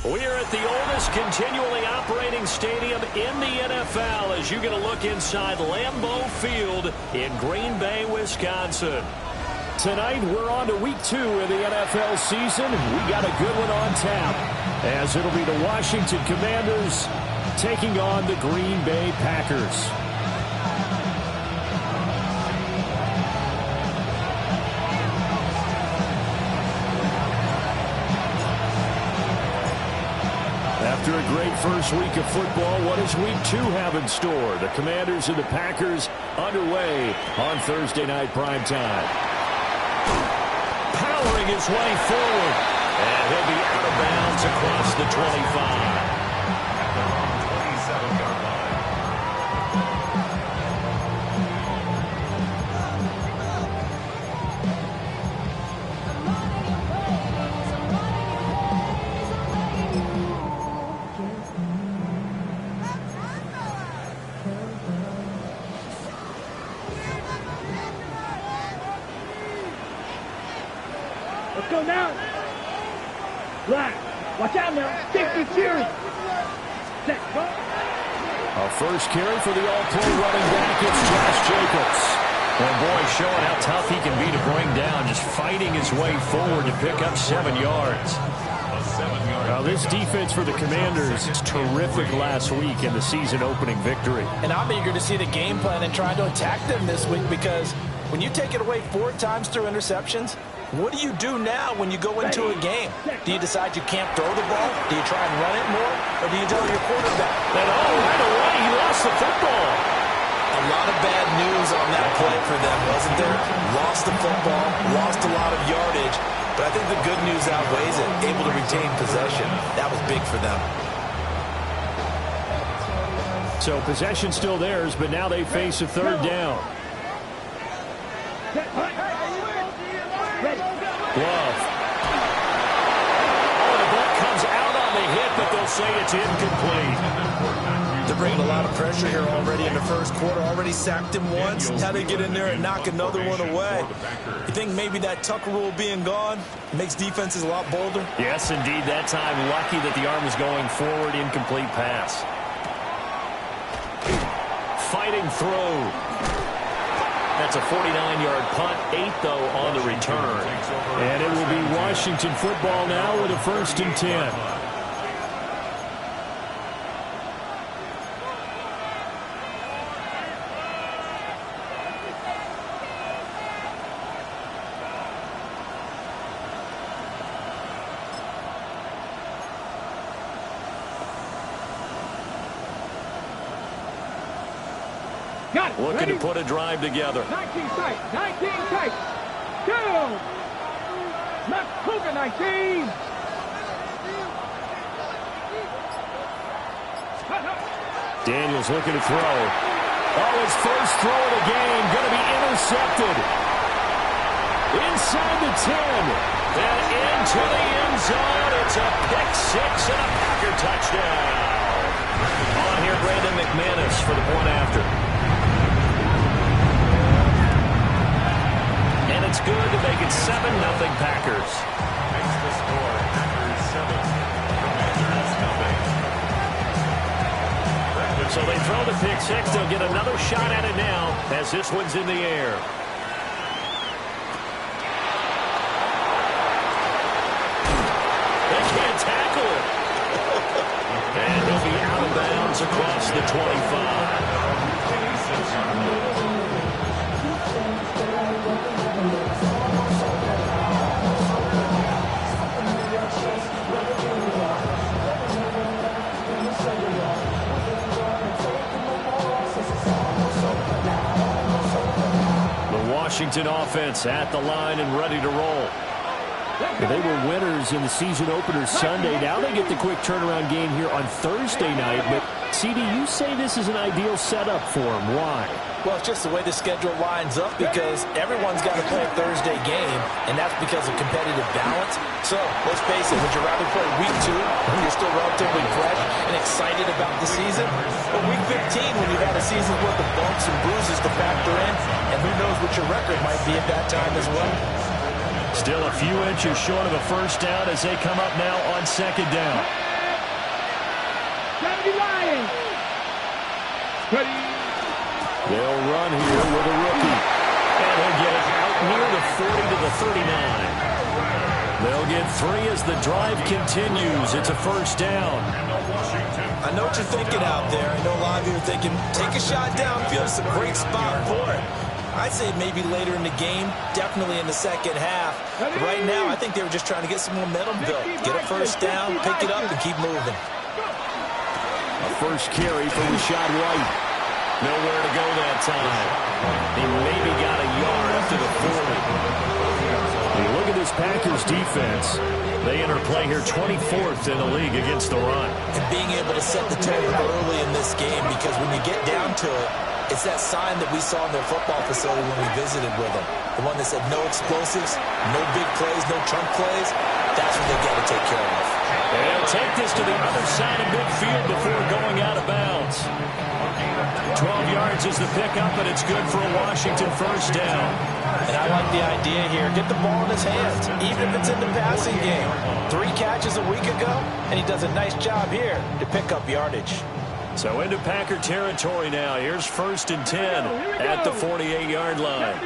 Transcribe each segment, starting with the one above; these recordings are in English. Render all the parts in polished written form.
We're at the oldest continually operating stadium in the NFL as you get a look inside Lambeau Field in Green Bay, Wisconsin. Tonight, we're on to week 2 of the NFL season. We got a good one on tap as it'll be the Washington Commanders taking on the Green Bay Packers. After a great first week of football, what does week 2 have in store? The Commanders and the Packers underway on Thursday night primetime. Powering his way forward, and he'll be out of bounds across the 25. Let's go now. Right. Watch out now. 50 series. Set. Go. Our first carry for the all-pro running back, it's Josh Jacobs. Well, boy, showing how tough he can be to bring down, just fighting his way forward to pick up 7 yards. Now, this defense for the Commanders is terrific last week in the season-opening victory. And I'm eager to see the game plan and trying to attack them this week because when you take it away 4 times through interceptions, what do you do now when you go into a game? Do you decide you can't throw the ball? Do you try and run it more? Or do you tell your quarterback? And right away, he lost the football. A lot of bad news on that play for them, wasn't there? Lost the football, lost a lot of yardage, but I think the good news outweighs it. Able to retain possession. That was big for them. So possession still theirs, but now they face a third down. Love. Oh, the ball comes out on the hit, but they'll say it's incomplete. They're bringing a lot of pressure here already in the first quarter. Already sacked him once. Now they get in there and knock another one away. You think maybe that Tucker rule being gone makes defenses a lot bolder? Yes, indeed. That time, lucky that the arm was going forward. Incomplete pass. Fighting throw. That's a 49-yard punt, 8, though, on the return. And it will be Washington football now with a 1st and 10. Looking to put a drive together. 19 tight. 19 tight. Go. Not Cougar 19. Daniels looking to throw. Oh, his first throw of the game going to be intercepted. Inside the 10. And into the end zone. It's a pick 6 and a Packer touchdown. On here, Brandon McManus for the point after. And it's good to make it 7-0 Packers. Makes the score Packers 7. Commanders nothing. So they throw the pick 6. They'll get another shot at it now as this one's in the air. They can't tackle it. And he'll be out of bounds across the 25. Washington offense at the line and ready to roll. They were winners in the season opener Sunday. Now they get the quick turnaround game here on Thursday night. But, CD, you say this is an ideal setup for them. Why? Well, it's just the way the schedule lines up because everyone's got to play a Thursday game, and that's because of competitive balance. So, let's face it, would you rather play week 2 when you're still relatively fresh and excited about the season? Or week 15 when you've had a season's worth of bumps and bruises to factor in, and who knows what your record might be at that time as well? Still a few inches short of a first down as they come up now on 2nd down. the Lions. Ready. They'll run here with a rookie. And he'll get it out near the 40 to the 39. They'll get 3 as the drive continues. It's a first down. I know what you're thinking out there. I know a lot of you are thinking, take a shot downfield. It's a great spot for it. I'd say maybe later in the game, definitely in the second half. But right now, I think they were just trying to get some momentum built. Get a first down, pick it up, and keep moving. A first carry for Rachaad White. Nowhere to go that time. He maybe got a yard up to the 40. You look at this Packers defense. They enter play here 24th in the league against the run. And being able to set the tone early in this game, because when you get down to it, it's that sign that we saw in their football facility when we visited with them. The one that said no explosives, no big plays, no chunk plays. That's what they got to take care of. They'll take this to the other side of midfield before going out of bounds. 12 yards is the pickup, and it's good for a Washington first down. And I like the idea here. Get the ball in his hands, even if it's in the passing game. 3 catches a week ago, and he does a nice job here to pick up yardage. So into Packer territory now. Here's 1st and 10 at the 48-yard line.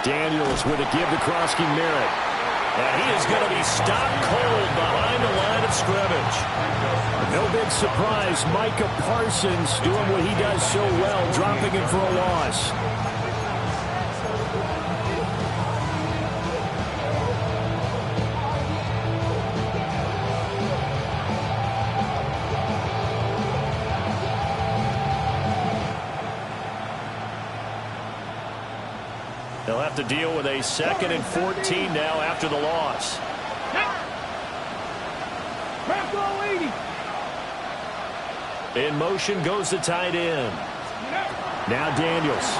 Daniels with a give to Krosky Merritt. And he is going to be stopped cold behind the line of scrimmage. No big surprise, Micah Parsons doing what he does so well, dropping him for a loss. They'll have to deal with a 2nd and 14 now after the loss. In motion goes the tight end. Now Daniels.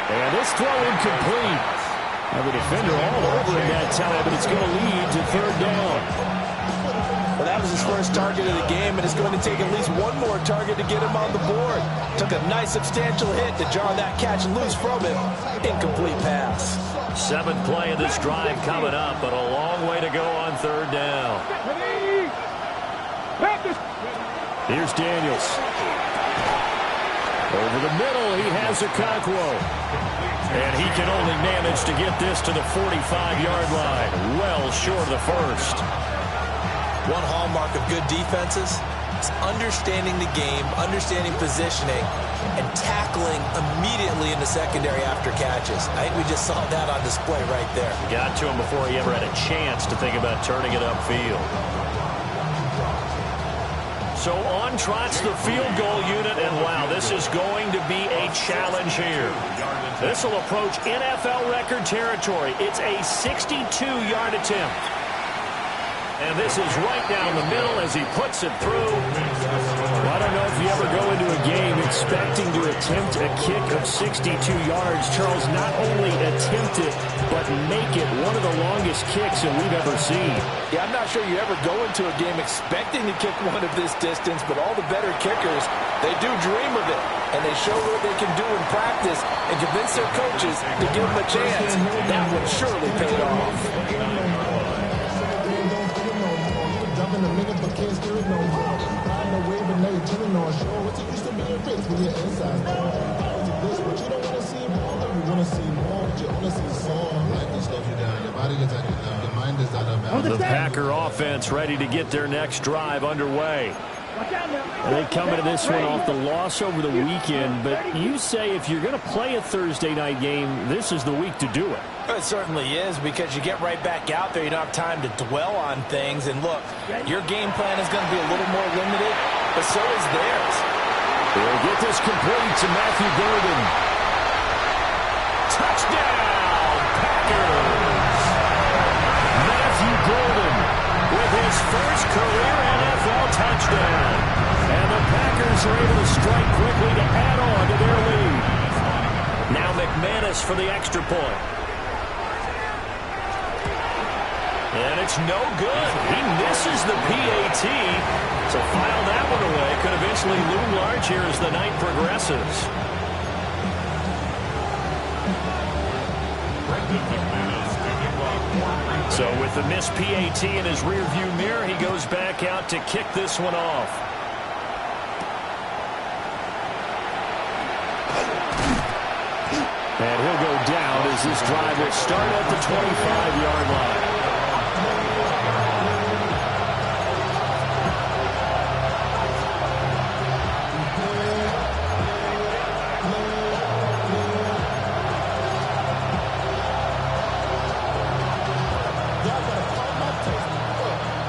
And this throw incomplete. Now the defender all over him that time, but it's going to lead to 3rd down. Well, that was his first target of the game, and it's going to take at least one more target to get him on the board. Took a nice substantial hit to jar that catch loose from him. Incomplete pass. 7th play of this drive coming up, but a long way to go on 3rd down. Here's Daniels. Over the middle, he has Okonkwo. And he can only manage to get this to the 45-yard line. Well short of the first. One hallmark of good defenses is understanding the game, understanding positioning, and tackling immediately in the secondary after catches. I think we just saw that on display right there. Got to him before he ever had a chance to think about turning it upfield. So on trots the field goal unit, and wow, this is going to be a challenge here. This will approach NFL record territory. It's a 62-yard attempt. And this is right down the middle as he puts it through. Well, I don't know if you ever go into a game expecting to attempt a kick of 62 yards. Charles, not only attempt it, but make it one of the longest kicks that we've ever seen. Yeah, I'm not sure you ever go into a game expecting to kick one of this distance, but all the better kickers, they do dream of it. And they show what they can do in practice and convince their coaches to give them a chance. That one surely paid off. In a minute, but can't steer it no more. Riding the wave and they turning on shore. What's it used to be a race when your inside's gone. But you don't want to see more. You want to see more. But you want to see some. Life just slows you down. Your body gets out of your Your mind is out of bounds. The Packer offense ready to get their next drive underway. And they come into this one off the loss over the weekend, but you say if you're going to play a Thursday night game, this is the week to do it. It certainly is, because you get right back out there. You don't have time to dwell on things. And look, your game plan is going to be a little more limited, but so is theirs. They'll get this complete to Matthew Golden. Touchdown, Packers! Matthew Golden with his first career NFL touchdown. And the Packers are able to strike quickly to add on to their lead. Now McManus for the extra point. And it's no good. He misses the PAT. So file that one away. Could eventually loom large here as the night progresses. So with the missed PAT in his rearview mirror, he goes back out to kick this one off. And he'll go down as this drive will start at the 25-yard line.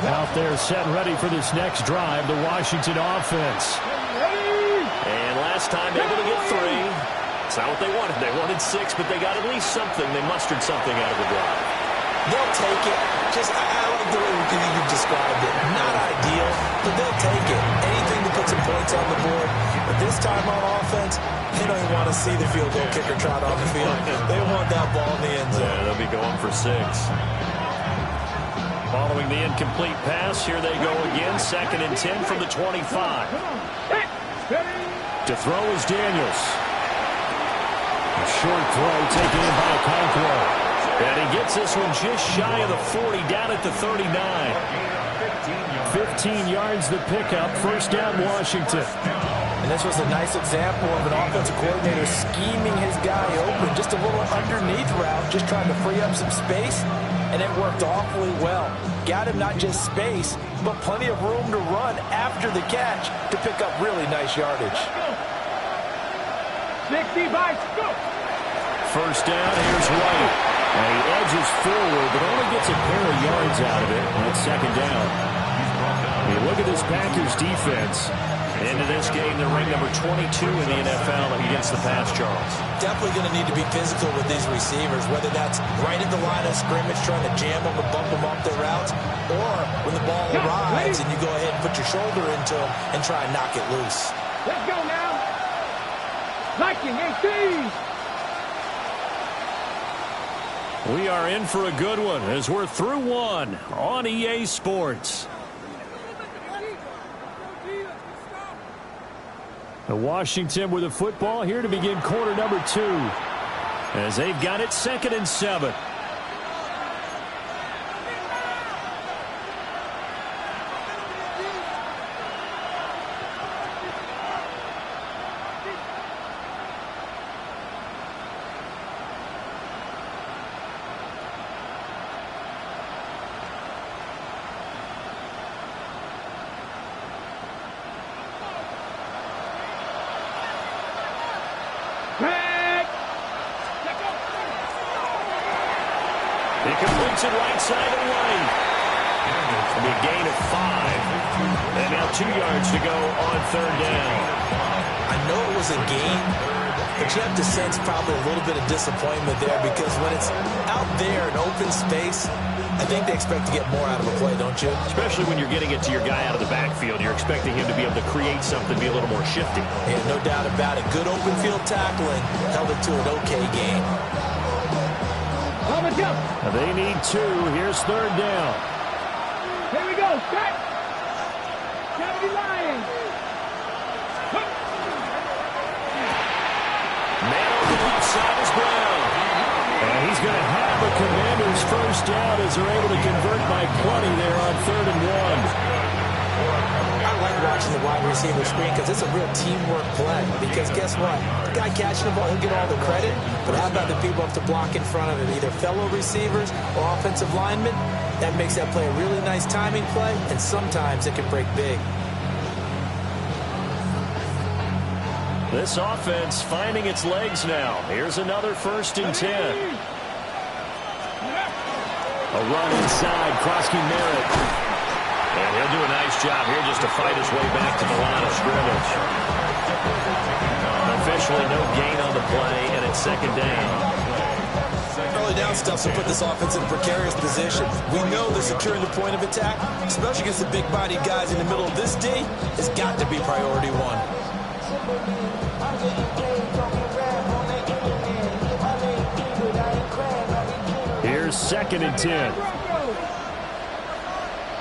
Out there set ready for this next drive, the Washington offense. And last time able to get 3. It's not what they wanted. They wanted 6, but they got at least something. They mustered something out of the drive. They'll take it. I like the way you described it. Not ideal, but they'll take it. Anything to put some points on the board. But this time on offense, they don't even want to see the field goal kicker trot on the field. They want that ball in the end zone. Yeah, they'll be going for 6. Following the incomplete pass, here they go again. 2nd and 10 from the 25. To throw is Daniels. A short throw taken in by Okonkwo. And he gets this one just shy of the 40, down at the 39. 15 yards the pickup. First down, Washington. And this was a nice example of an offensive coordinator scheming his guy open. Just a little underneath route, just trying to free up some space. And it worked awfully well. Got him not just space, but plenty of room to run after the catch to pick up really nice yardage. 65, go! First down, here's White. And he edges forward, but only gets a pair of yards out of it. And it's 2nd down. You look at this Packers defense. Into this game, they're ranked number 22 in the NFL against the pass, Charles. Definitely going to need to be physical with these receivers, whether that's right at the line of scrimmage trying to jam them or bump them off their routes, or when the ball arrives and you go ahead and put your shoulder into them and try and knock it loose. Let's go now. Liking 18. We are in for a good one as we're through one on EA Sports. The Washington with the football here to begin quarter number 2. As they've got it 2nd and 7. He completes it right side and right. It'll be a gain of 5. And now 2 yards to go on 3rd down. I know it was a gain, but you have to sense probably a little bit of disappointment there because when it's out there in open space, I think they expect to get more out of a play, don't you? Especially when you're getting it to your guy out of the backfield. You're expecting him to be able to create something, be a little more shifty. Yeah, no doubt about it. Good open field tackling held it to an okay game. They need 2. Here's 3rd down. Here we go. Set. Kennedy Lions. Man on the left side is Brown. And he's going to have a Commanders first down as they're able to convert by plenty there on 3rd and 1. I like watching the wide receiver screen because it's a real teamwork play. Because guess what? The guy catching the ball, he'll get all the credit. But how about the people have to block in front of him, either fellow receivers or offensive linemen? That makes that play a really nice timing play, and sometimes it can break big. This offense finding its legs now. Here's another 1st and 10. A run inside, Krosky Merritt. And he'll do a nice job here just to fight his way back to the line of scrimmage. Officially no gain on the play, and it's 2nd down. Early down stuff to put this offense in a precarious position. We know they're securing the point of attack, especially against the big-bodied guys in the middle of this D, has got to be priority 1. Here's 2nd and 10.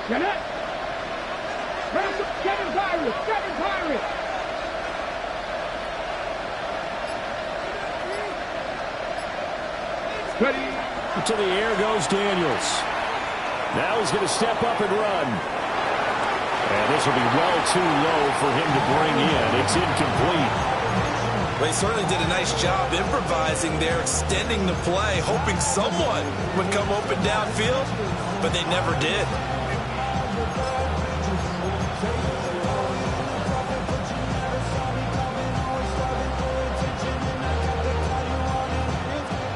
Get it. the 7 Pirates. Ready. To the air goes Daniels. Now he's going to step up and run. And this will be well too low for him to bring in. It's incomplete. They certainly did a nice job improvising there, extending the play, hoping someone would come open downfield, but they never did.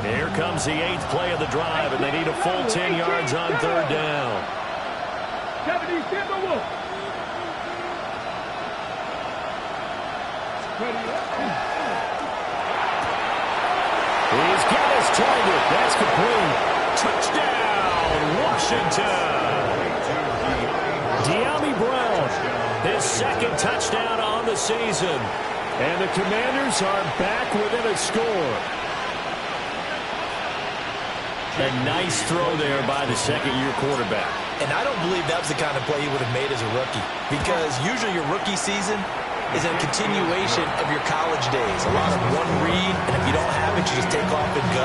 Here comes the 8th play of the drive, and they need a full 10 yards on 3rd down. 70 Timberwolves. He's got his target. That's complete. Touchdown, Washington. De'Ami Brown, his 2nd touchdown on the season. And the Commanders are back within a score. A nice throw there by the second-year quarterback. And I don't believe that was the kind of play he would have made as a rookie, because usually your rookie season is a continuation of your college days. A lot of one read, and if you don't have it, you just take off and go.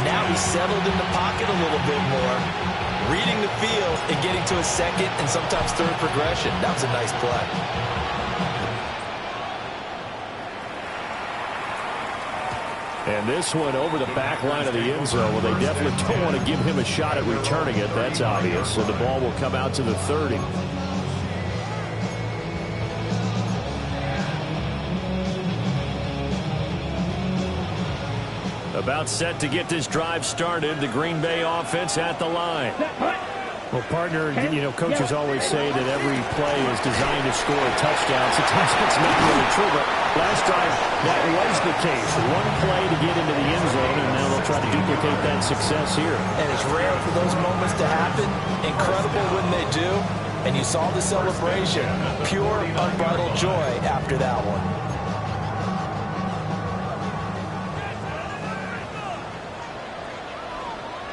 Now he's settled in the pocket a little bit more, reading the field and getting to a 2nd and sometimes 3rd progression. That was a nice play. And this one over the back line of the end zone. Well, they definitely don't want to give him a shot at returning it. That's obvious. So the ball will come out to the 30. About set to get this drive started. The Green Bay offense at the line. Well, partner, you know, coaches always say that every play is designed to score a touchdown. Sometimes it's not really true, but last drive, that was the case. One play to get into the end zone, and now they'll try to duplicate that success here. And it's rare for those moments to happen. Incredible when they do. And you saw the celebration. Pure, unbridled joy after that one.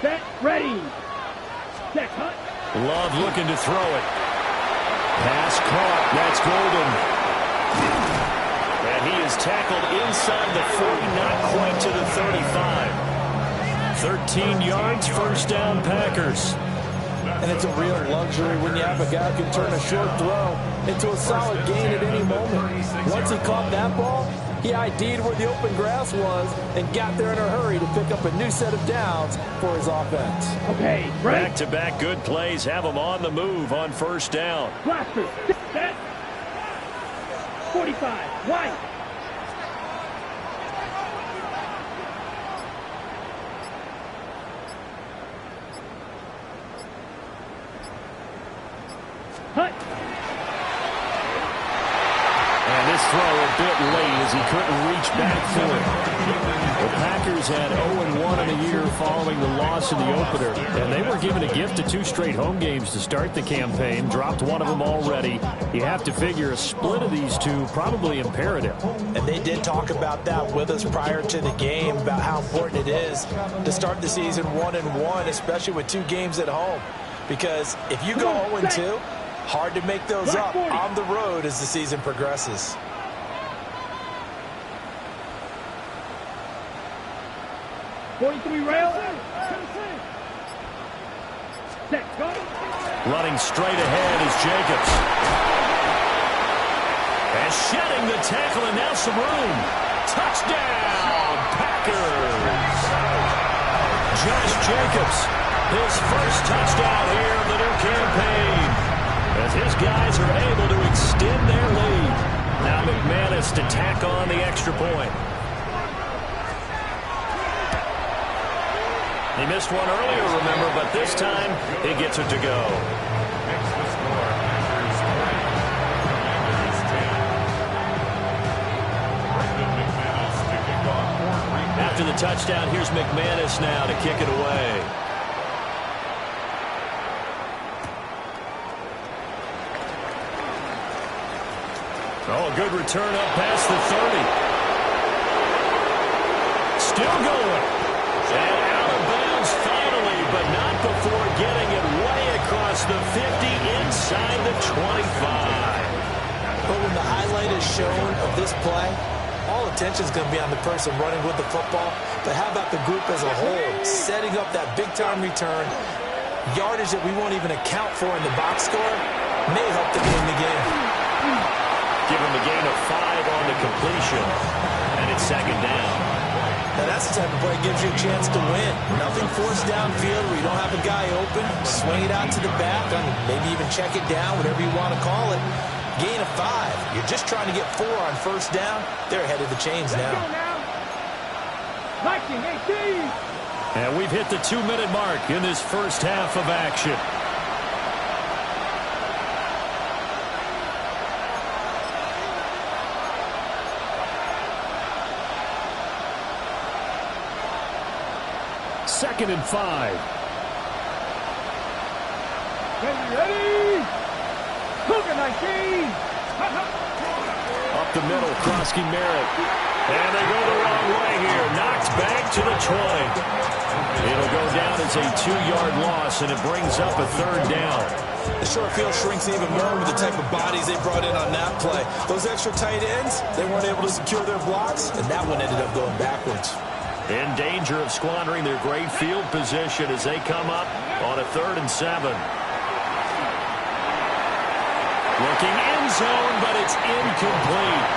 Set, ready. Set, hunt. Love looking to throw it. Pass caught. That's Golden. And he is tackled inside the 40, not quite to the 35. 13 yards, 1st down, Packers. And it's a real luxury when you have a guy who can turn a short throw into a solid gain at any moment. Once he caught that ball, he ID'd where the open grass was and got there in a hurry to pick up a new set of downs for his offense. Okay, right. Back-to-back good plays have him on the move on 1st down. Blaster, set. 45, white. Hut. And this throw a bit late as he couldn't reach back for it. The Packers had 0-1 in the year following the loss in the opener, and they were given a gift of 2 straight home games to start the campaign. Dropped one of them already. You have to figure a split of these two probably imperative. And they did talk about that with us prior to the game, about how important it is to start the season 1-1, especially with 2 games at home. Because if you go 0-2, hard to make those up on the road as the season progresses. '43 rail. Set, go. Running straight ahead is Jacobs. And shedding the tackle, and now some room. Touchdown, Packers. Josh Jacobs, his first touchdown here of the new campaign, as his guys are able to extend their lead. Now McManus to tack on the extra point. He missed one earlier, remember, but this time he gets it to go. After the touchdown, here's McManus now to kick it away. Oh, a good return up past the 30. Still going. And out of bounds finally, but not before getting it way across the 50 inside the 25. shown of this play, all attention is going to be on the person running with the football. But how about the group as a whole, setting up that big-time return, yardage that we won't even account for in the box score, may help them win the game. Give him a gain of 5 on the completion, and it's second down. Now that's the type of play that gives you a chance to win. Nothing forced downfield where you don't have a guy open. Swing it out to the back, maybe even check it down, whatever you want to call it. Gain of 5. You're just trying to get 4 on first down. They're ahead of the chains now. And we've hit the 2-minute mark in this first half of action. Second and 5. Ready? Cougar 19. Up the middle, Krosky Merritt. And they go the wrong way here. Knocked back to the 20. It'll go down as a 2-yard loss, and it brings up a third down. The short field shrinks even more with the type of bodies they brought in on that play. Those extra tight ends, they weren't able to secure their blocks, and that one ended up going backwards. In danger of squandering their great field position as they come up on a 3rd and 7. Looking end zone, but it's incomplete.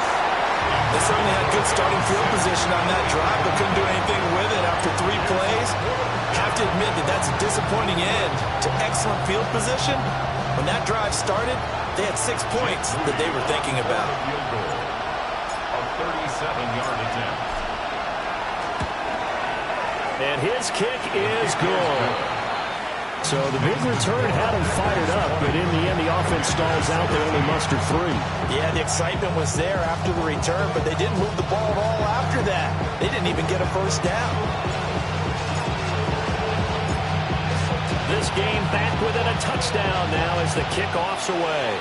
They certainly had good starting field position on that drive, but couldn't do anything with it after 3 plays. Have to admit that that's a disappointing end to excellent field position. When that drive started, they had 6 points that they were thinking about. A 37-yard attempt. And his kick is good. So the big return had him fired up, but in the end, the offense stalls out. They only mustered 3. Yeah, the excitement was there after the return, but they didn't move the ball at all after that. They didn't even get a first down. This game back within a touchdown now as the kickoff's away.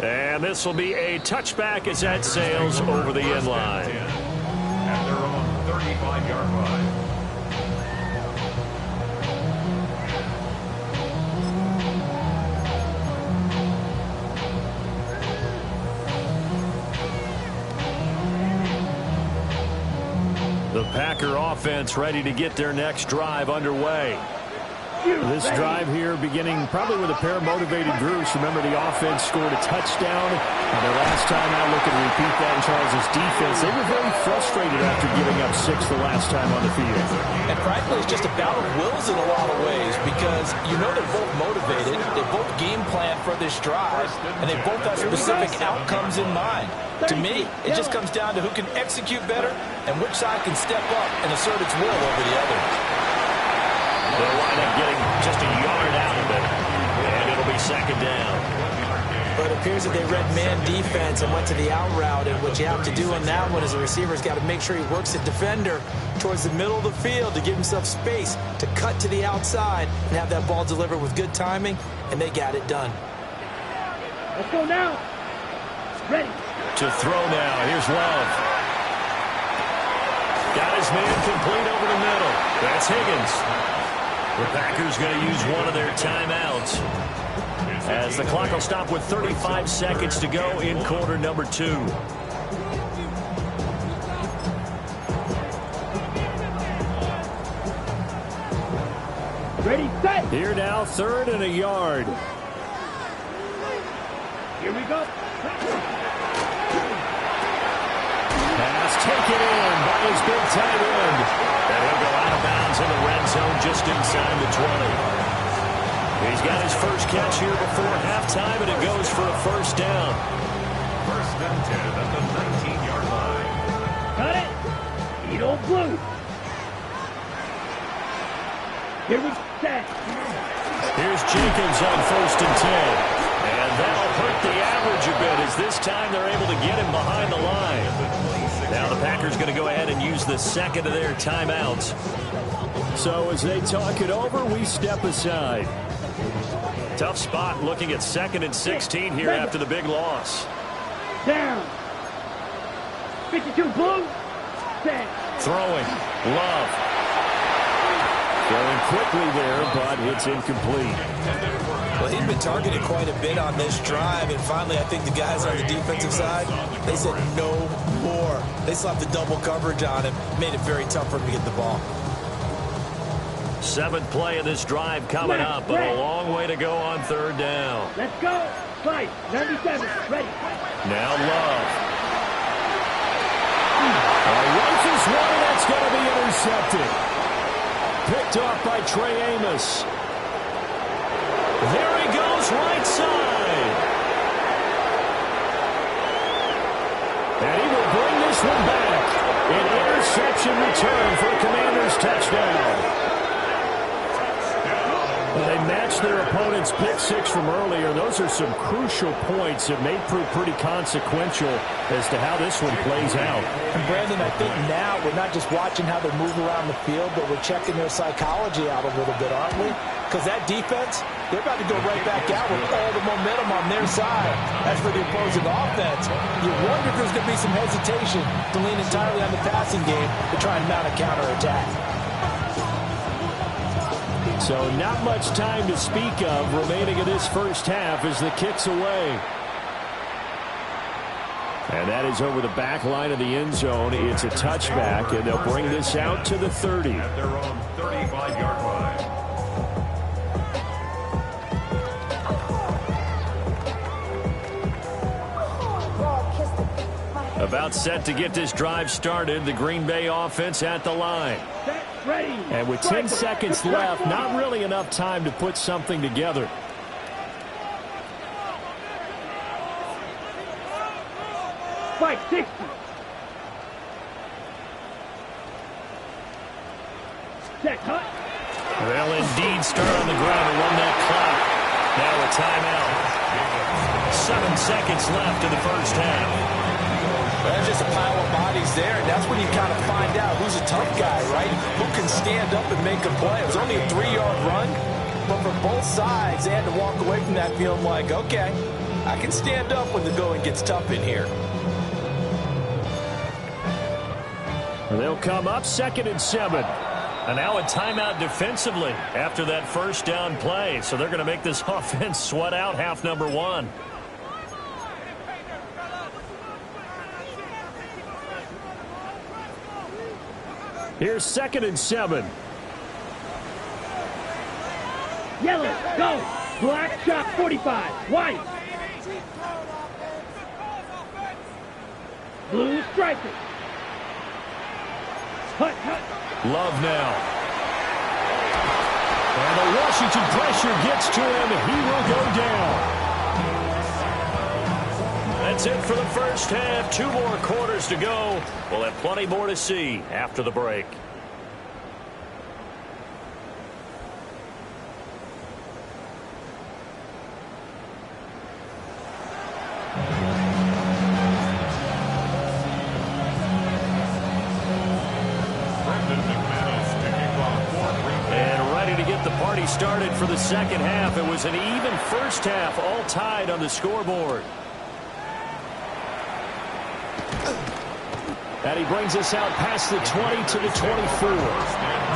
And this will be a touchback as that sails over the end line. At their own 35-yard line. The Packer offense ready to get their next drive underway. This drive here beginning probably with a pair of motivated Bruce. Remember, the offense scored a touchdown. Their last time out, looking to repeat that in Charles' defense. They were very frustrated after giving up 6 the last time on the field. And frankly, it's just a battle of wills in a lot of ways because you know they're both motivated. They both game plan for this drive, and they both have specific outcomes in mind. To me, it just comes down to who can execute better and which side can step up and assert its will over the other. They'll wind up getting just a yard out of it, and it'll be second down. But it appears that they read man defense and went to the out route, and what you have to do on that one is the receiver's got to make sure he works the defender towards the middle of the field to give himself space to cut to the outside and have that ball delivered with good timing, and they got it done. Let's go now. Ready. To throw now. Here's Love. Got his man complete over the middle. That's Higgins. The Packers going to use one of their timeouts as the clock will stop with 35 seconds to go in quarter number 2. Ready, set. Here now, 3rd and a yard. Here we go. Pass taken in by his big tight end. And he'll go out of bounds in the red zone just inside the 20. He's got his first catch here before halftime, and it goes for a first down. 1st and 10 at the 19-yard line. Got it. Edo blue. Here we set. Here's Jenkins on 1st and 10. And that'll hurt the average a bit as this time they're able to get him behind the line. Now the Packers going to go ahead and use the second of their timeouts. So as they talk it over, we step aside. Tough spot looking at 2nd and 16 here after the big loss. Down. 52 blue. Set. Throwing. Love. Going quickly there, but it's incomplete. Well, he'd been targeted quite a bit on this drive, and finally I think the guys on the defensive side, they said no more. They slapped the double coverage on him, made it very tough for him to get the ball. 7th play of this drive coming up, but a long way to go on 3rd down. Let's go. Fight. 97. Ready. Now Love. Rifles one, that's going to be intercepted. Picked off by Trey Amos. There he goes, right side. And he will bring this one back. An interception return for a Commanders touchdown. They matched their opponent's pick 6 from earlier. Those are some crucial points that may prove pretty consequential as to how this one plays out. And Brandon, I think now we're not just watching how they move around the field, but we're checking their psychology out a little bit, aren't we? Because that defense, they're about to go right back out with all the momentum on their side. As for the opposing offense, you wonder if there's going to be some hesitation to lean entirely on the passing game to try and mount a counterattack. So not much time to speak of remaining in this first half as the kick's away. And that is over the back line of the end zone. It's a touchback, and they'll bring this out to the 30. At their own 35-yard line. About set to get this drive started, the Green Bay offense at the line. Ready. And with 10 seconds left, not really enough time to put something together. Spike 60. Set cut. They'll indeed start on the ground and run that clock. Now a timeout. 7 seconds left in the first half. There's just a pile of bodies there, and that's when you kind of find out who's a tough guy, right? Who can stand up and make a play. It was only a 3-yard run, but for both sides, they had to walk away from that feeling like, okay, I can stand up when the going gets tough in here. They'll come up 2nd and 7. And now a timeout defensively after that first down play. So they're going to make this offense sweat out half number 1. Here's 2nd and 7. Yellow, go. Black shot 45. White. Blue striker. Hut, hut. Love now. And the Washington pressure gets to him. He will go down. That's it for the first half. 2 more quarters to go. We'll have plenty more to see after the break. Started for the second half. It was an even first half, all tied on the scoreboard. And he brings us out past the 20 to the 24.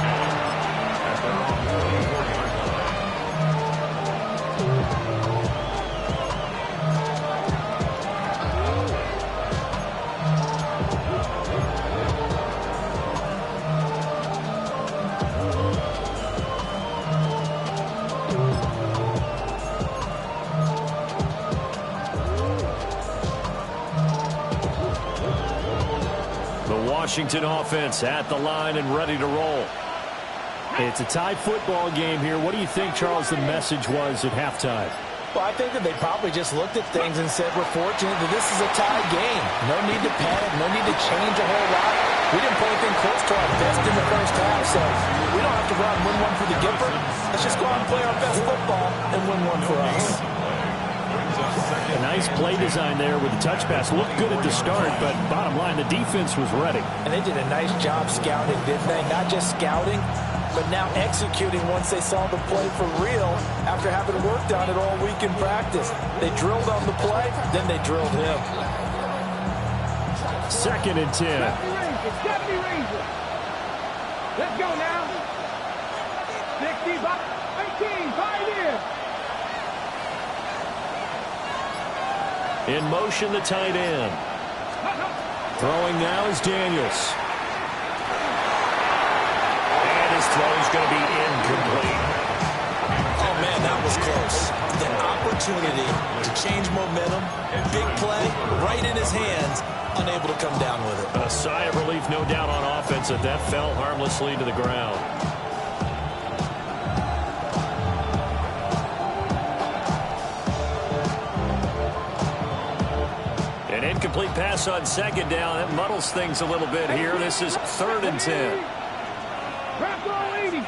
Washington offense at the line and ready to roll. It's a tie football game here. What do you think, Charles, the message was at halftime? Well, I think that they probably just looked at things and said, we're fortunate that this is a tie game. No need to panic. No need to change a whole lot. We didn't play anything close to our best in the first half, so we don't have to go out and win one for the Gipper. Let's just go out and play our best football and win one for us. A nice play design there with the touch pass. Looked good at the start, but bottom line, the defense was ready. And they did a nice job scouting, didn't they? Not just scouting, but now executing once they saw the play for real after having worked on it all week in practice. They drilled on the play, then they drilled him. 2nd and 10. Let's go now. 65, 18, 5 in. In motion, the tight end. Throwing now is Daniels. And his throw is going to be incomplete. Oh, man, that was close. The opportunity to change momentum, big play, right in his hands, unable to come down with it. A sigh of relief, no doubt, on offense that fell harmlessly to the ground. An incomplete pass on second down. That muddles things a little bit here. This is 3rd and 10. Wrap ball 80.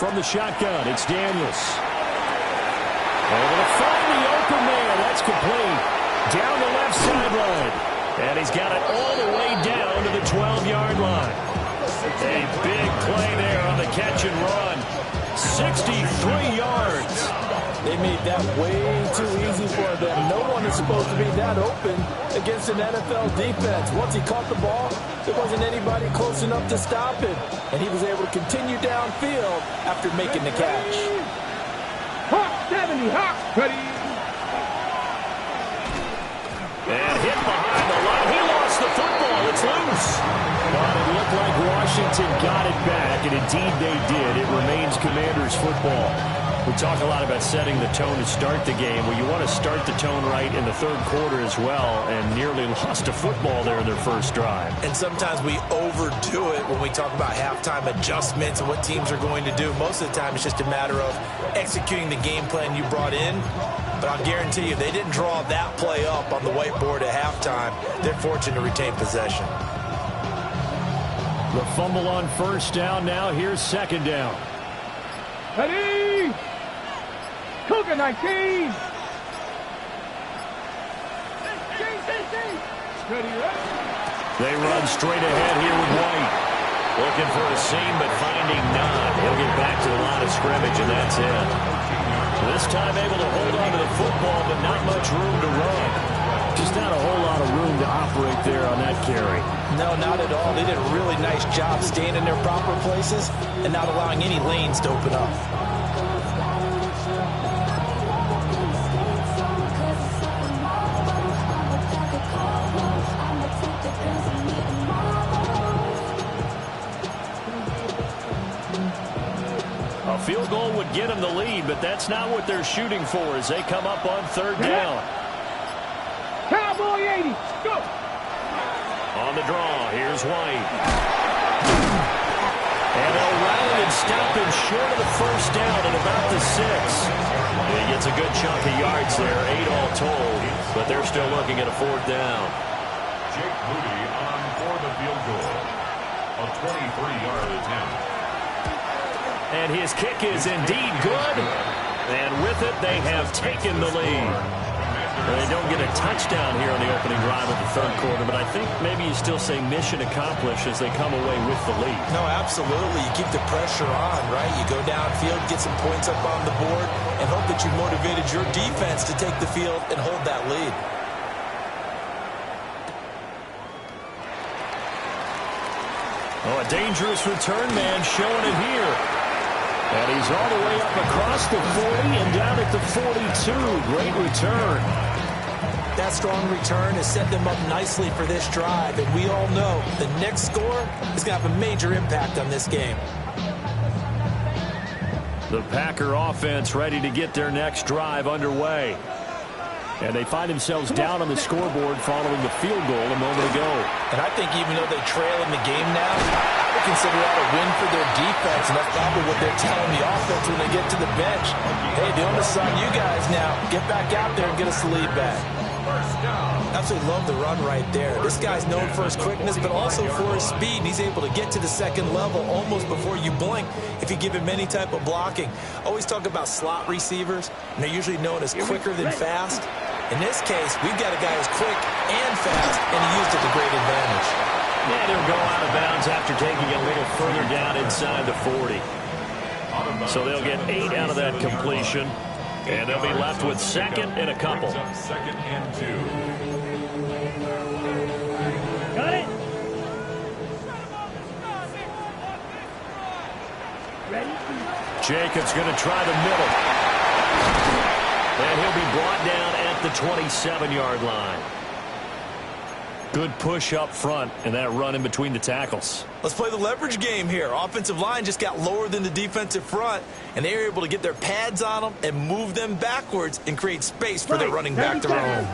From the shotgun, it's Daniels. Able to find the open man. That's complete. Down the left sideline. And he's got it all the way down to the 12-yard line. A big play there on the catch and run. 63 yards. They made that way too easy for them. No one is supposed to be that open against an NFL defense. Once he caught the ball, there wasn't anybody close enough to stop him. And he was able to continue downfield after making the catch. Hawk 70, Hawk, ready. And hit behind the line. He lost the football. It's loose. But it looked like Washington got it back, and indeed they did. It remains Commanders football. We talk a lot about setting the tone to start the game. Well, you want to start the tone right in the third quarter as well, and nearly lost a football there in their first drive. And sometimes we overdo it when we talk about halftime adjustments and what teams are going to do. Most of the time, it's just a matter of executing the game plan you brought in. But I'll guarantee you, they didn't draw that play up on the whiteboard at halftime. They're fortunate to retain possession. The fumble on first down now. Here's second down. Ready. Cougar 19. Ready, They run straight ahead here with White. Looking for a seam, but finding none. He'll get back to the line of scrimmage, and that's it. This time able to hold on to the football, but not much room to run. Just not a whole lot of room to operate there on that carry. No, not at all. They did a really nice job staying in their proper places and not allowing any lanes to open up. A field goal would get them the lead, but that's not what they're shooting for as they come up on third down. Cowboy 80, go! On the draw, here's White. And they'll rally and stop him short of the first down at about the 6. He gets a good chunk of yards there, 8 all told, but they're still looking at a 4th down. Jake Moody on for the field goal. A 23-yard attempt. And his kick is indeed good. And with it, they have taken the lead. They don't get a touchdown here on the opening drive of the third quarter, but I think maybe you still say mission accomplished as they come away with the lead. No, absolutely. You keep the pressure on, right? You go downfield, get some points up on the board, and hope that you motivated your defense to take the field and hold that lead. Oh, a dangerous return man showing it here. And he's all the way up across the 40 and down at the 42. Great return. That strong return has set them up nicely for this drive. And we all know the next score is going to have a major impact on this game. The Packer offense ready to get their next drive underway. And they find themselves down on the scoreboard following the field goal a moment ago. And I think even though they trail in the game now, I would consider that a win for their defense. And that's probably what they're telling the offense when they get to the bench. Hey, the onus is on you guys now. Get back out there and get us the lead back. Absolutely love the run right there. This guy's known for his quickness, but also for his speed. And he's able to get to the second level almost before you blink if you give him any type of blocking. Always talk about slot receivers, and they're usually known as quicker than fast. In this case, we've got a guy who's quick and fast, and he used it to great advantage. Yeah, they'll go out of bounds after taking it a little further down inside the 40. So they'll get 8 out of that completion. And they'll be left with second and a couple. Second and 2. Got it? Jacobs going to try the middle. And he'll be brought down at the 27-yard line. Good push up front and that run in between the tackles. Let's play the leverage game here. Offensive line just got lower than the defensive front, and they were able to get their pads on them and move them backwards and create space for their running back to roam.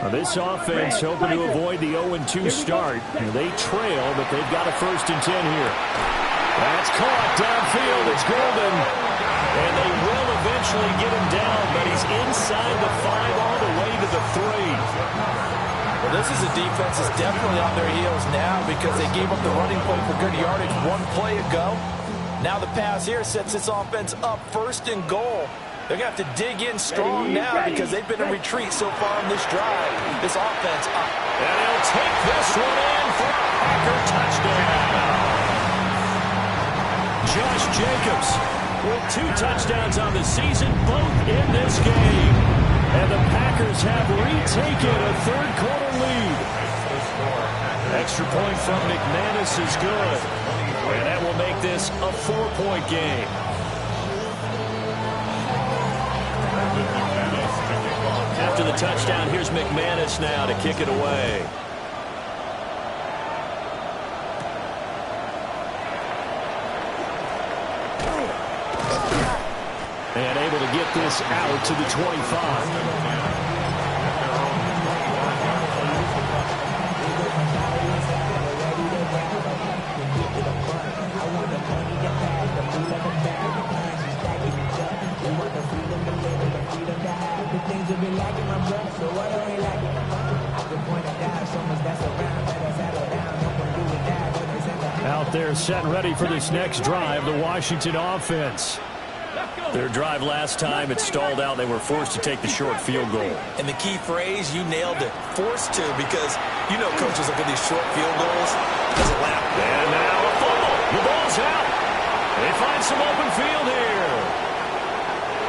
Now this offense hoping to avoid the 0-2 start. They trail, but they've got a 1st and 10 here. That's caught downfield. It's Golden. And they will eventually get him down, but he's inside the 5 all the way to the 3. Well, this is a defense that's definitely on their heels now because they gave up the running play for good yardage 1 play ago. Now the pass here sets this offense up 1st and goal. They're going to have to dig in strong now because they've been in retreat so far in this drive. This offense up. And he'll take this one in for a Packer touchdown. Josh Jacobs with 2 touchdowns on the season, both in this game. And the Packers have retaken a 3rd-quarter lead. Extra point from McManus is good. And that will make this a 4-point game. After the touchdown, here's McManus now to kick it away. And able to get this out to the 25. Out there set and ready for this next drive, the Washington offense. Their drive last time, it stalled out. They were forced to take the short field goal. And the key phrase, you nailed it, forced to, because you know coaches look at these short field goals as a lap. And now a fumble. The ball's out. They find some open field here.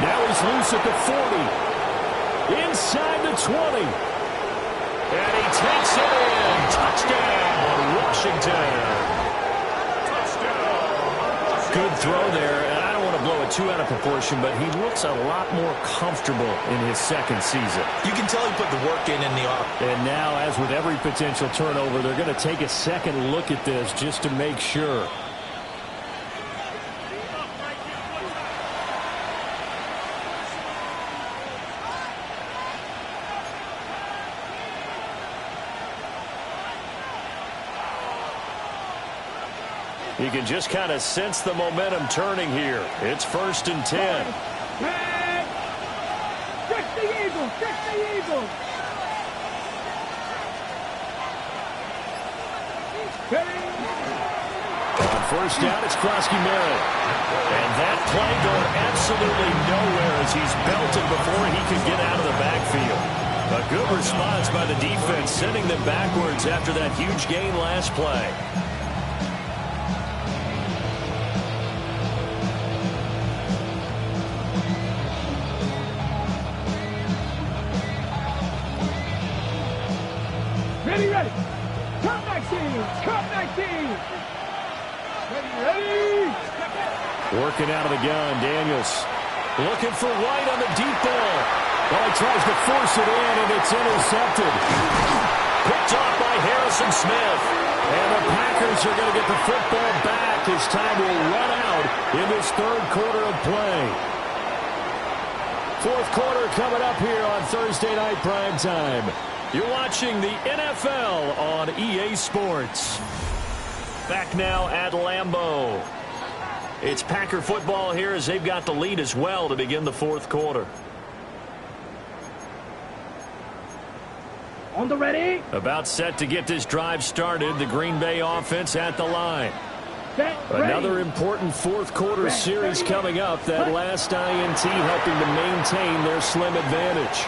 Now he's loose at the 40. Inside the 20. And he takes it in. Touchdown, Washington. Touchdown. Good throw there. And I don't want to blow it too out of proportion, but he looks a lot more comfortable in his 2nd season. You can tell he put the work in the off. And now, as with every potential turnover, they're going to take a second look at this just to make sure. You can just kind of sense the momentum turning here. It's 1st and 10. Stretch the Eagles! Stretch the Eagles! On 1st down, it's Krosky-Merritt. And that play going absolutely nowhere as he's belted before he can get out of the backfield. A good response by the defense, sending them backwards after that huge gain last play. Ready. Cut 19. Cut 19. Ready. Working out of the gun, Daniels. Looking for White on the deep ball. Well, he tries to force it in, and it's intercepted. Picked off by Harrison Smith. And the Packers are going to get the football back as time will run out in this 3rd quarter of play. 4th quarter coming up here on Thursday Night Primetime. You're watching the NFL on EA Sports. Back now at Lambeau. It's Packer football here as they've got the lead as well to begin the 4th quarter. On the ready. About set to get this drive started. The Green Bay offense at the line. Set, Another important 4th quarter series coming up. That last INT helping to maintain their slim advantage.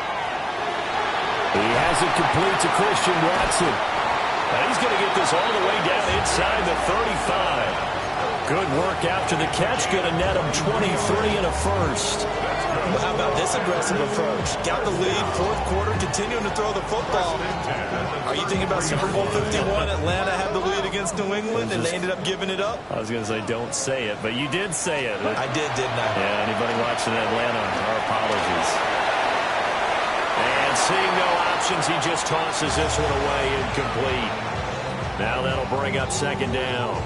He has it complete to Christian Watson. And he's going to get this all the way down inside the 35. Good work after the catch. Going to net him 23 and a first. Well, how about this aggressive approach? Got the lead, fourth quarter, continuing to throw the football. Are you thinking about Super Bowl 51? Atlanta had the lead against New England, and they ended up giving it up? I was going to say don't say it, but you did say it. I did, didn't I? Yeah, anybody watching Atlanta, our apologies. And seeing no options, he just tosses this one away, incomplete. Now that'll bring up second down.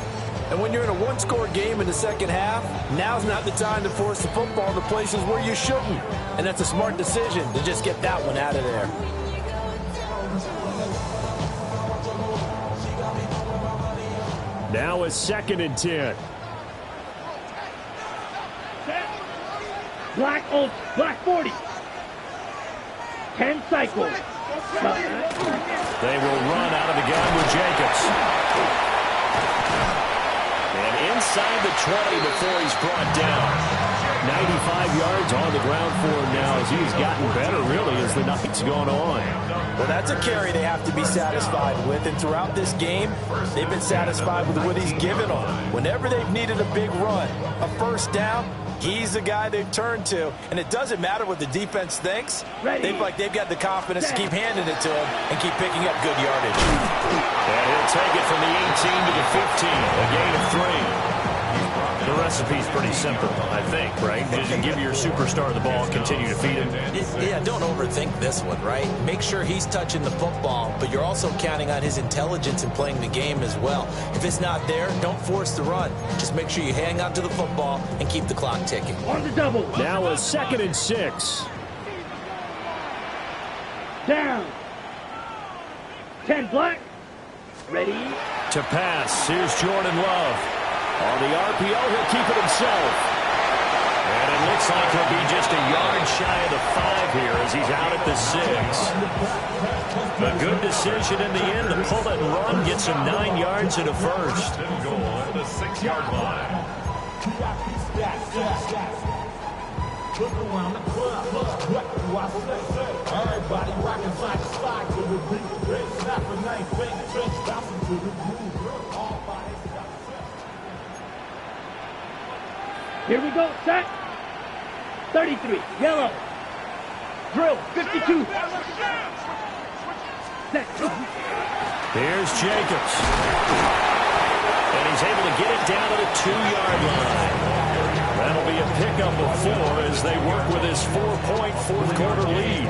And when you're in a one-score game in the second half, now's not the time to force the football to places where you shouldn't. And that's a smart decision to just get that one out of there. Now a 2nd and 10. Black 40. 10 cycles. They will run out of the gun with Jacobs. And inside the 20 before he's brought down. 95 yards on the ground for him now as he's gotten better, really, as the night's gone on. Well, that's a carry they have to be satisfied with. And throughout this game, they've been satisfied with what he's given them. Whenever they've needed a big run, a first down, he's the guy they've turned to. And it doesn't matter what the defense thinks. They've got the confidence to keep handing it to him and keep picking up good yardage. And he'll take it from the 18 to the 15, a gain of 3. The recipe's pretty simple, I think, right? Just give your superstar the ball, continue to feed him. Yeah, don't overthink this one, right? Make sure he's touching the football, but you're also counting on his intelligence in playing the game as well. If it's not there, don't force the run. Just make sure you hang on to the football and keep the clock ticking. On the double. Now a 2nd and 6. Down. 10 black. Ready. To pass, here's Jordan Love. On the RPO, he'll keep it himself. And it looks like he'll be just a yard shy of the 5 here as he's out at the 6. A good decision in the end to pull it and run, get some 9 yards and a first. Goal at the 6-yard line. Everybody rocking side to side to the beat. Snap a knife, fake trench, bouncing to the groove. Here we go. Set. 33. Yellow. Drill. 52. Set. Here's Jacobs. And he's able to get it down to the 2-yard line. That'll be a pickup of 4 as they work with his 4-point fourth-quarter lead.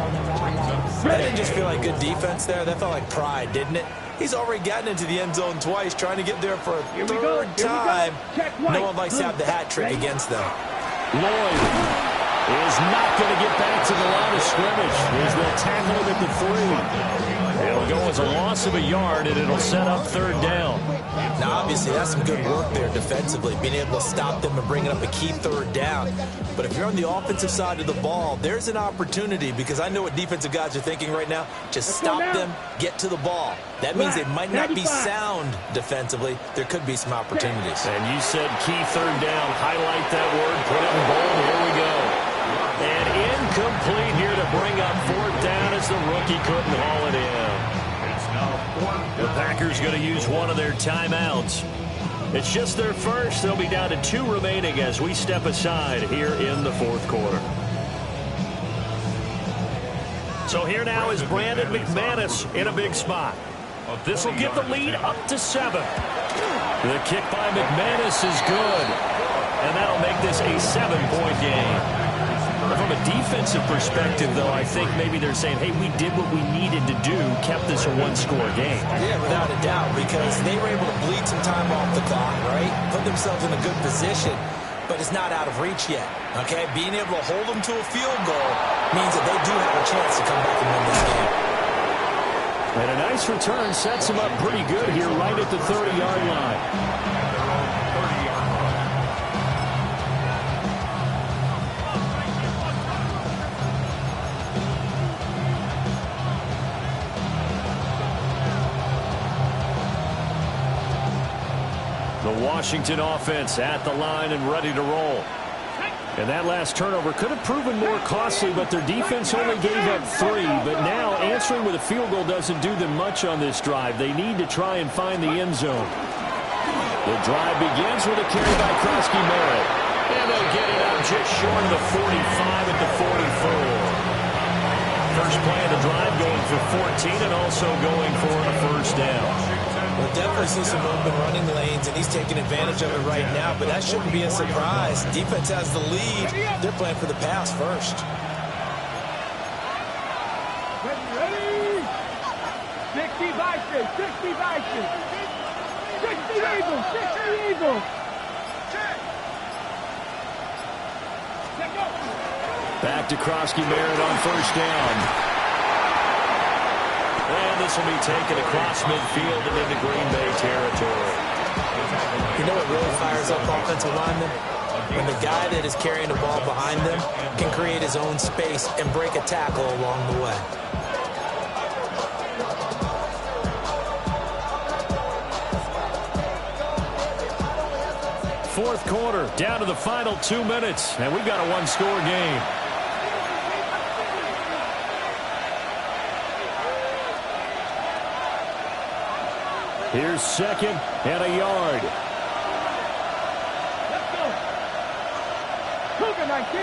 That didn't just feel like good defense there. That felt like pride, didn't it? He's already gotten into the end zone twice, trying to get there for a third time. No one likes to have the hat trick against them. Lloyd is not going to get back to the line of scrimmage as they'll tackle him at the 3. It'll go as a loss of a yard, and it'll set up 3rd down. Now, obviously, that's some good work there defensively, being able to stop them and bringing up a key 3rd down. But if you're on the offensive side of the ball, there's an opportunity, because I know what defensive guys are thinking right now. Just stop them, get to the ball. That means they might not be sound defensively. There could be some opportunities. And you said key 3rd down. Highlight that word, put it in bold. Here we go. And incomplete here to bring up 4th down as the rookie couldn't haul it in. The Packers going to use one of their timeouts. It's just their first. They'll be down to 2 remaining as we step aside here in the 4th quarter. So here now is Brandon McManus in a big spot. This will get the lead up to 7. The kick by McManus is good. And that'll make this a 7-point game. From a defensive perspective, though, I think maybe they're saying, hey, we did what we needed to do, kept this a 1-score game. Yeah, without a doubt, because they were able to bleed some time off the clock, right? Put themselves in a good position, but it's not out of reach yet, okay? Being able to hold them to a field goal means that they do have a chance to come back and win this game. And a nice return sets them up pretty good here right at the 30-yard line. The Washington offense at the line and ready to roll. And that last turnover could have proven more costly, but their defense only gave up 3. But now answering with a field goal doesn't do them much on this drive. They need to try and find the end zone. The drive begins with a carry by Krosky Merritt. And they'll get it out just short of the 45 at the 44. First play of the drive going for 14 and also going for a first down. We'll definitely see some movement running lanes, and he's taking advantage of it right now, but that shouldn't be a surprise. Defense has the lead. They're playing for the pass first. Ready? 60 Vikings, 60 Vikings. 60 Eagles, 60 Eagles. Back to Krosky Merritt on first down. And this will be taken across midfield and into Green Bay territory. You know what really fires up offensive linemen? When the guy that is carrying the ball behind them can create his own space and break a tackle along the way. Fourth quarter, down to the final 2 minutes, and we've got a one-score game. Here's second and a yard. Let's go. Cougar 19.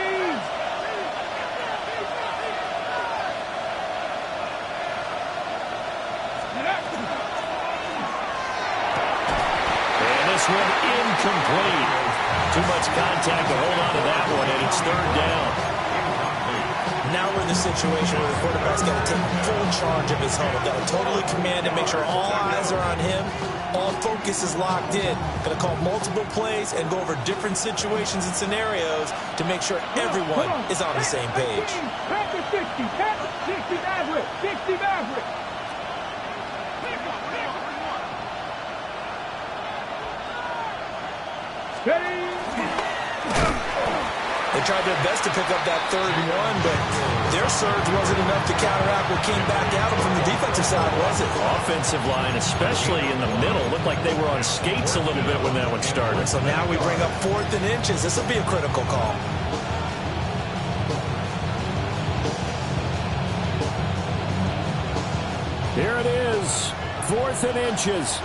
And this one incomplete. Too much contact to hold on to that one, and it's third down. Now we're in the situation where the quarterback's got to take full charge of his huddle. Got to totally command and make sure all eyes are on him. All focus is locked in. Got to call multiple plays and go over different situations and scenarios to make sure everyone is on the same page. Back to 60. Back to 60 Maverick. 60 Maverick. Ready? They tried their best to pick up that third and one, but their surge wasn't enough to counteract what came back at them from the defensive side, was it? Offensive line, especially in the middle, looked like they were on skates a little bit when that one started. So now we bring up 4th and inches. This will be a critical call. Here it is, 4th and inches.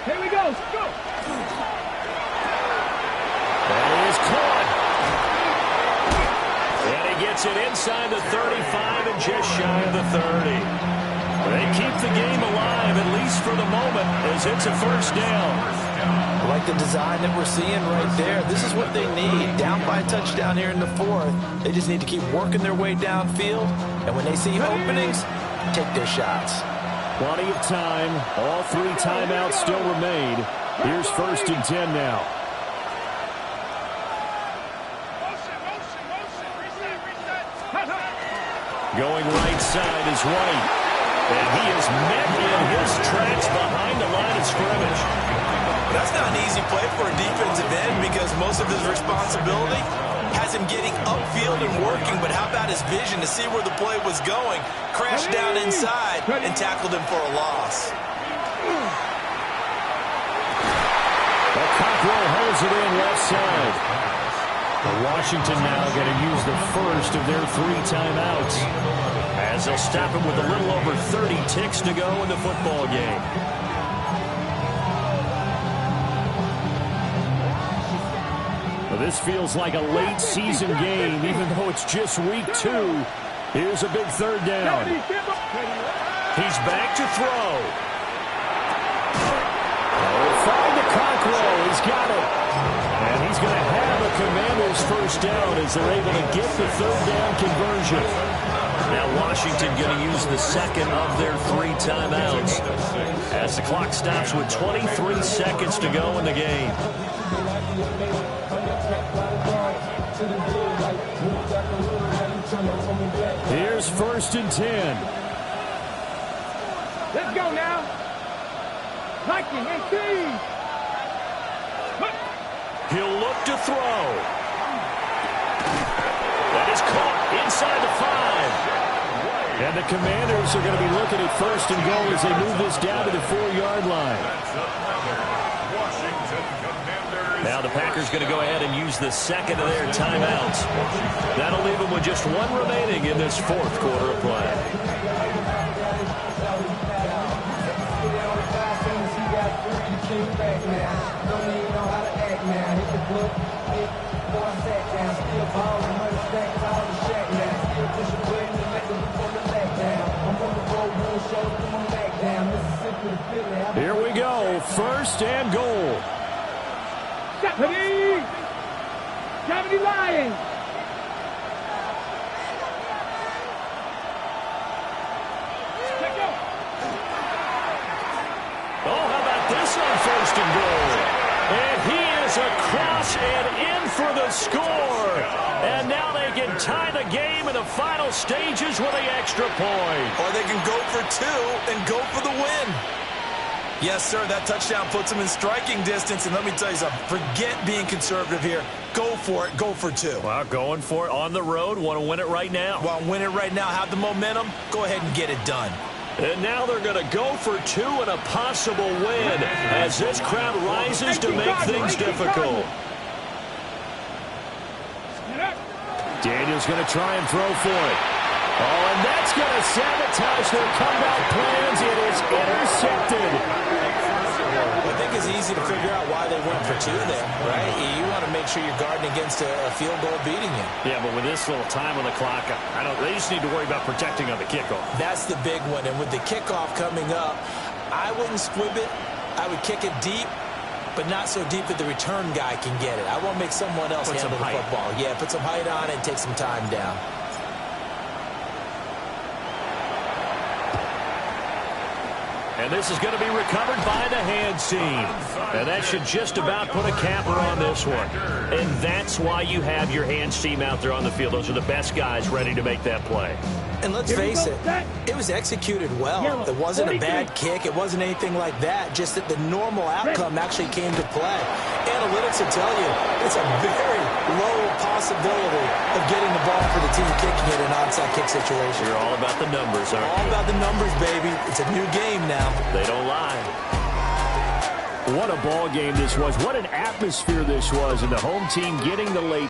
Here we go. Go. That is caught. And he gets it inside the 35 and just shy of the 30. They keep the game alive, at least for the moment, as it's a first down. I like the design that we're seeing right there. This is what they need. Down by a touchdown here in the 4th. They just need to keep working their way downfield. And when they see openings, take their shots. Plenty of time. All 3 timeouts still remain. Here's 1st and 10 now. Going right side is White. And he is met in his tracks behind the line of scrimmage. That's not an easy play for a defensive end because most of his responsibility has him getting upfield and working, but how about his vision to see where the play was going? Crashed down inside and tackled him for a loss. Cockrell holds it in left side. Washington now going to use the first of their 3 timeouts as they'll stop him with a little over 30 ticks to go in the football game. Well, this feels like a late season game, even though it's just week 2. Here's a big third down. He's back to throw. Find the Cockrell. He's got it. And he's going to have a Commanders first down as they're able to get the third down conversion. Now Washington going to use the second of their 3 timeouts as the clock stops with 23 seconds to go in the game. Here's 1st and 10. Let's go now. Viking 18. He'll look to throw. That is caught inside the 5. And the Commanders are going to be looking at 1st and goal as they move this down to the 4-yard line. Now the Packers going to go ahead and use the second of their timeouts. That'll leave them with just 1 remaining in this 4th quarter of play. sing back now. Don't even know how to act now. Hit the club, before I sat down. Still ballin', money stacked all the shack now. Still push a button and make a look on the back down. I'm on the road, doing shows, come on back down. Mississippi to Philly. Here we go, first and goal. Stephanie! Stephanie Lions! Oh, how about this on first and goal? And he is across and in for the score. And now they can tie the game in the final stages with the extra point. Or they can go for two and go for the win. Yes, sir, that touchdown puts them in striking distance. And let me tell you something, forget being conservative here. Go for it, go for two. Well, going for it on the road, want to win it right now. Well, win it right now, have the momentum, go ahead and get it done. And now they're going to go for two and a possible win as this crowd rises to make things difficult. Daniel's going to try and throw for it. Oh, and that's going to sabotage their comeback plans. It is intercepted. I think it's easy to figure out why they went for two there, right? You want to make sure you're guarding against a field goal beating you. Yeah, but with this little time on the clock, they just need to worry about protecting on the kickoff. That's the big one. And with the kickoff coming up, I wouldn't squib it. I would kick it deep, but not so deep that the return guy can get it. I won't make someone else handle the football. Yeah, put some height on it and take some time down. And this is going to be recovered by the hands team. And that should just about put a capper on this one. And that's why you have your hands team out there on the field. Those are the best guys ready to make that play. And let's face it, it was executed well. It wasn't a bad kick. It wasn't anything like that. Just that the normal outcome actually came to play. Analytics will tell you it's a very low possibility of getting the ball for the team kicking it in an onside kick situation. You're all about the numbers, aren't you? All about the numbers, baby. It's a new game now. They don't lie. What a ball game this was. What an atmosphere this was. And the home team getting the late